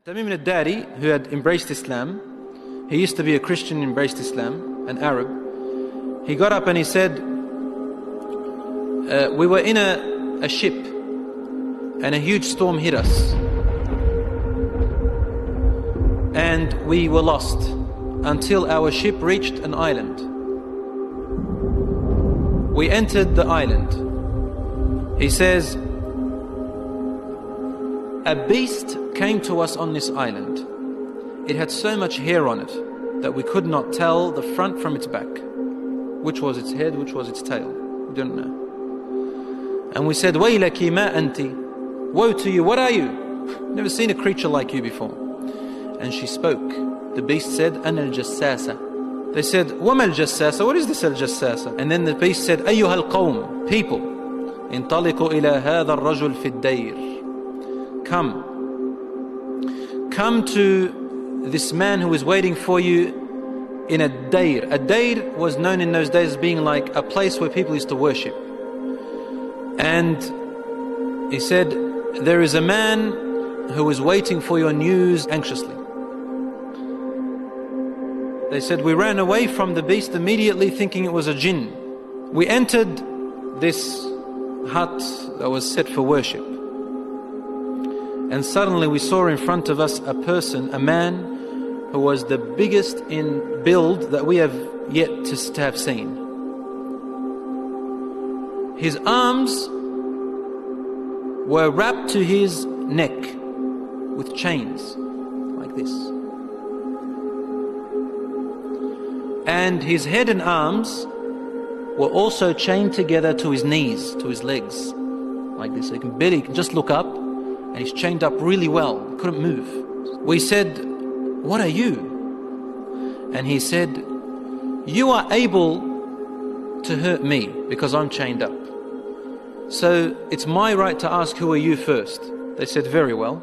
Tamim al-Dari, who had embraced Islam, he used to be a Christian, embraced Islam, an Arab. He got up and he said, we were in a ship and a huge storm hit us. And we were lost until our ship reached an island. We entered the island. He says, a beast came to us on this island. It had so much hair on it that we could not tell the front from its back. Which was its head, which was its tail. We didn't know. And we said, Waylaki ma anti. Woe to you, what are you? Never seen a creature like you before. And she spoke. The beast said, Ana al-jassasa. They said, Wama al-jassasa? What is this al-jassasa? And then the beast said, Ayyuha al-qawm, people. Intaliqu ila hadha al-rajul fi ad-dayr. Come to this man who is waiting for you in a dayr. A dayr was known in those days as being like a place where people used to worship. And he said, there is a man who is waiting for your news anxiously. They said, we ran away from the beast immediately thinking it was a jinn. We entered this hut that was set for worship. And suddenly we saw in front of us a person, a man who was the biggest in build that we have yet to have seen. His arms were wrapped to his neck with chains like this. And his head and arms were also chained together to his knees, to his legs, like this. So you can just look up, and he's chained up really well, couldn't move. We said, what are you? And he said, you are able to hurt me because I'm chained up. So it's my right to ask, who are you first? They said, very well.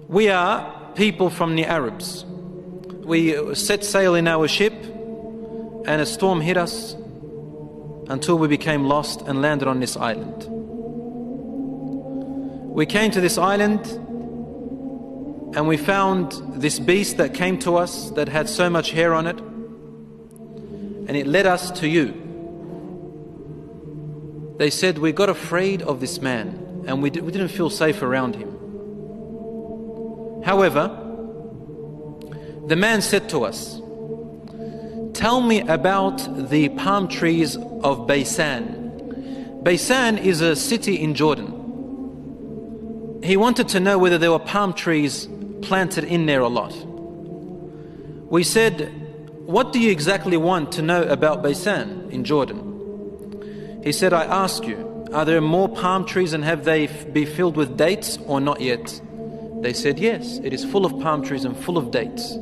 We are people from the Arabs. We set sail in our ship and a storm hit us until we became lost and landed on this island. We came to this island and we found this beast that came to us that had so much hair on it, and it led us to you. They said, we got afraid of this man and we didn't feel safe around him. However, the man said to us, tell me about the palm trees of Baysan. Baysan is a city in Jordan. He wanted to know whether there were palm trees planted in there a lot. We said, what do you exactly want to know about Baysan in Jordan? He said, I ask you, are there more palm trees and have they be filled with dates or not yet? They said, yes, it is full of palm trees and full of dates.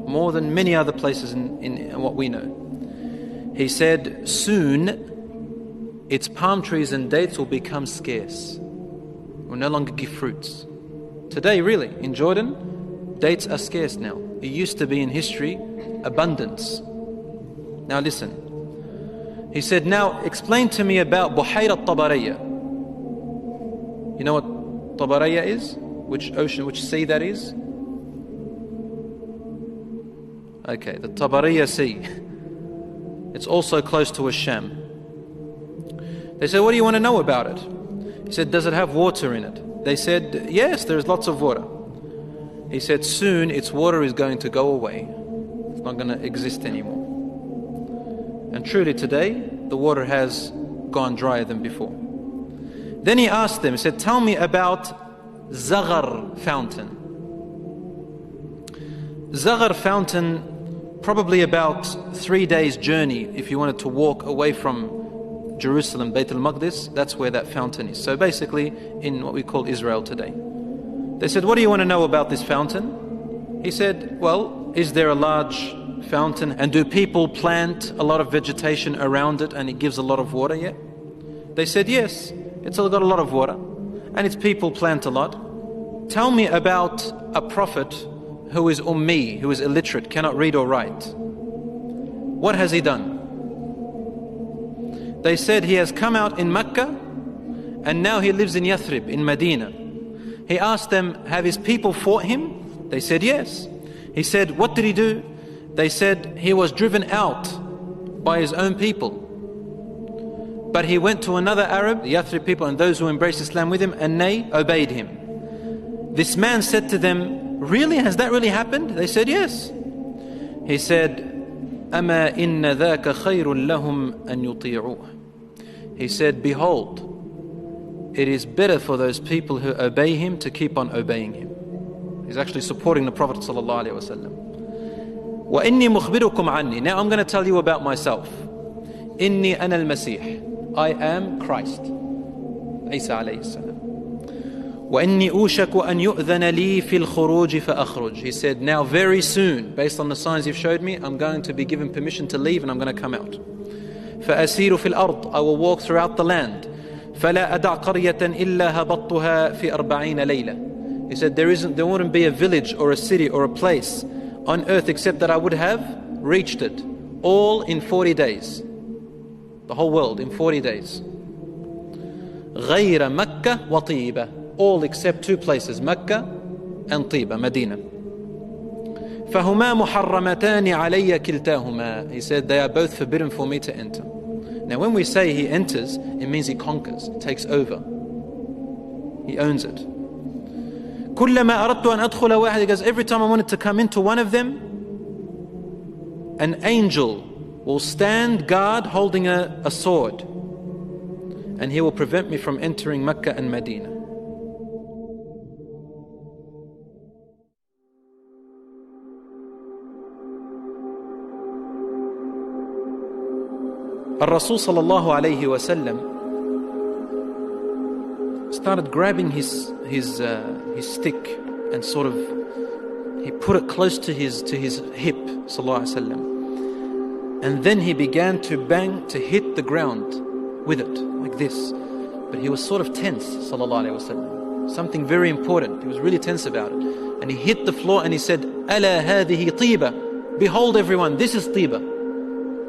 More than many other places in what we know. He said, soon its palm trees and dates will become scarce. Will no longer give fruits. Today, really, in Jordan, dates are scarce now. It used to be in history, abundance. Now listen. He said, now explain to me about Buhayra Tabaraya. You know what Tabaraya is? Which ocean, which sea that is? Okay, the Tabariya Sea. It's also close to Sham. They said, what do you want to know about it? He said, does it have water in it? They said, yes, there's lots of water. He said, soon its water is going to go away. It's not going to exist anymore. And truly today, the water has gone drier than before. Then he asked them, he said, tell me about Zaghar fountain. Zaghar fountain, probably about 3 days journey if you wanted to walk away from Jerusalem, Bayt al-Maqdis, that's where that fountain is. So basically in what we call Israel today. They said, what do you want to know about this fountain? He said, well, is there a large fountain and do people plant a lot of vegetation around it and it gives a lot of water yet? They said, yes, it's got a lot of water and its people plant a lot. Tell me about a prophet who is ummi, who is illiterate, cannot read or write. What has he done? They said he has come out in Mecca and now he lives in Yathrib, in Medina. He asked them, have his people fought him? They said yes. He said, what did he do? They said he was driven out by his own people. But he went to another Arab, the Yathrib people and those who embraced Islam with him, and they obeyed him. This man said to them, really? Has that really happened? They said yes. He said, أَمَا إِنَّ ذَاكَ خَيْرٌ لَهُمْ أَن يُطِيعُوهُ. He said, behold, it is better for those people who obey him to keep on obeying him. He's actually supporting the Prophet ﷺ. وَإِنِّي مُخْبِرُكُمْ عَنِّي. Now I'm going to tell you about myself. إِنِّي أَنَا الْمَسِيحِ. I am Christ. Isa alayhi salam. وَإِنِّي أُوشَكُ أَن يُؤْذَنَ لِي فِي الْخُرُوجِ فَأَخْرُجْ. He said, now very soon, based on the signs you've showed me, I'm going to be given permission to leave and I'm going to come out. فَأَسِيرُ فِي الْأَرْضِ. I will walk throughout the land. فَلَا أَدَعْ قَرْيَةً إِلَّا هَبَطْتُهَا فِي 40 لَيْلَةً. He said, there wouldn't be a village or a city or a place on earth except that I would have reached it. All in 40 days. The whole world in 40 days. غَيْرَ مَكَّةَ وَطِيبَةَ. All except two places, Mecca and Tiba, Medina. فَهُمَا مُحَرَّمَتَانِ عَلَيَّ كِلْتَاهُمَا. He said, they are both forbidden for me to enter. Now when we say he enters, it means he conquers, takes over. He owns it. كُلَّمَا أَرَدْتُ أَنْ أَدْخُلَ وَاحِدٍ. He goes, every time I wanted to come into one of them, an angel will stand guard holding a sword, and he will prevent me from entering Mecca and Medina. Rasul sallallahu alayhi wa sallam started grabbing his stick and sort of he put it close to his hip, sallallahu alayhi wa sallam, and then he began to hit the ground with it like this. But he was sort of tense, sallallahu alayhi wa sallam. Something very important. He was really tense about it, and he hit the floor and he said, "Ala hadhihi tiba." Behold, everyone, this is Tiba.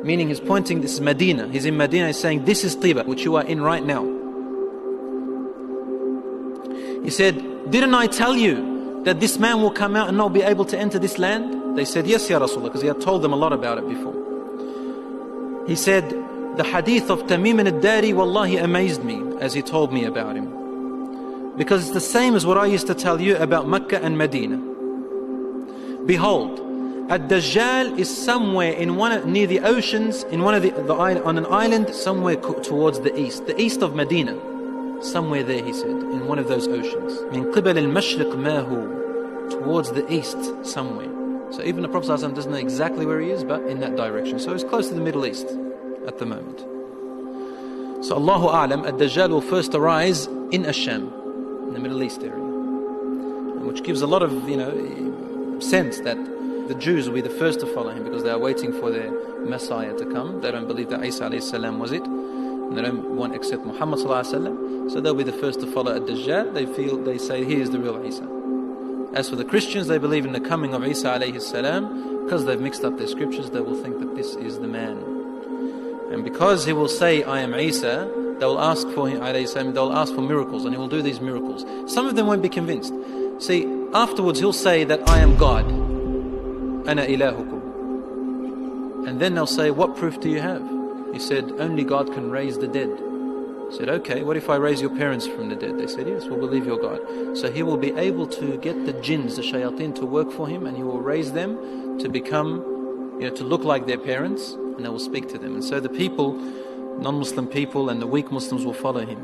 Meaning he's pointing, this is Medina. He's in Medina, he's saying, this is Tiba, which you are in right now. He said, didn't I tell you that this man will come out and not be able to enter this land? They said, yes, Ya Rasulullah, because he had told them a lot about it before. He said, the hadith of Tamim al-Dari, wallahi, amazed me as he told me about him. Because it's the same as what I used to tell you about Mecca and Medina. Behold, dajjal is somewhere near the oceans, on an island somewhere towards the east of Medina. Somewhere there, he said, in one of those oceans. Min qibal al-mashriq ma hu, towards the east somewhere. So even the Prophet ﷺ doesn't know exactly where he is, but in that direction. So it's close to the Middle East at the moment. So Allahu A'lam, ad-dajjal will first arise in Asham, in the Middle East area, which gives a lot of sense that the Jews will be the first to follow him because they are waiting for their Messiah to come. They don't believe that Isa alayhi salam was it, and they don't want to accept Muhammad sallallahu alayhi wasallam. So they'll be the first to follow ad-Dajjal. They say he is the real Isa. As for the Christians, they believe in the coming of Isa alayhi salam. Because they've mixed up their scriptures, they will think that this is the man. And because he will say, I am Isa, they will ask for him alayhi salam. They will ask for miracles, and he will do these miracles. Some of them won't be convinced. See, afterwards he'll say that I am God. Ana ilahukum. And then they'll say, what proof do you have? He said, only God can raise the dead. He said, okay, what if I raise your parents from the dead? They said, yes, we'll believe you're God. So he will be able to get the jinns, the shayateen, to work for him, and he will raise them to become, to look like their parents, and they will speak to them. And so the people, non-Muslim people and the weak Muslims will follow him.